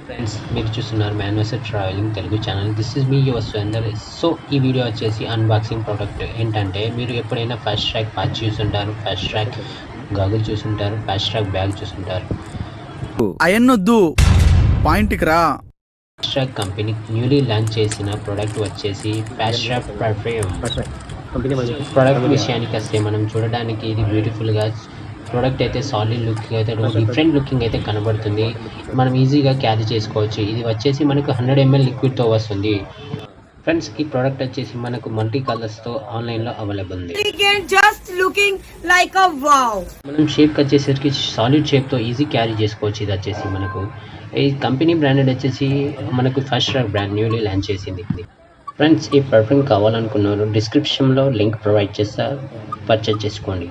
Friends, మీరు చూస్తున్నారు మ్యాన్వెసర్ travelling Telugu channel. This is me your Surender. So ఈ వీడియో వచ్చేసి అన్బాక్సింగ్ ప్రోడక్ట్ ఏంటంటే, మీరు ఎప్పుడైనా ఫాస్ట్ ట్రాక్ వాచ్ చూసుంటారు, ఫాస్ట్ ట్రాక్ గాగుల్ చూసుంటారు, ఫాస్ట్ ట్రాక్ బ్యాగ్ చూసుంటారు. అయన్నొద్దు, పాయింట్కి రా. Fastrack company newly launch చేసిన ప్రోడక్ట్ వచ్చేసి ఫాస్ట్ ట్రాక్ పర్ఫ్యూమ్. ప్రోడక్ట్ విషయానికి వస్తే, మనం చూడడానికి ఇది బ్యూటిఫుల్గా ప్రోడక్ట్ అయితే సాలిడ్ లుక్ అయితే డిఫరెంట్ లుకింగ్ అయితే కనబడుతుంది. మనం ఈజీగా క్యారీ చేసుకోవచ్చు. ఇది వచ్చేసి మనకు 100 ml లిక్విడ్తో వస్తుంది. ఫ్రెండ్స్, ఈ ప్రోడక్ట్ వచ్చేసి మనకు మల్టీ కలర్స్తో ఆన్లైన్లో అవైలబుల్ ఉంది. మనం షేప్ వచ్చేసరికి సాలిడ్ షేప్తో ఈజీ క్యారీ చేసుకోవచ్చు. ఇది వచ్చేసి మనకు ఈ కంపెనీ బ్రాండెడ్ వచ్చేసి మనకు first track brand newly launch చేసింది. ఫ్రెండ్స్, ఈ పర్ఫ్యూమ్ కావాలనుకున్నారు, డిస్క్రిప్షన్లో లింక్ ప్రొవైడ్ చేస్తా, పర్చేజ్ చేసుకోండి.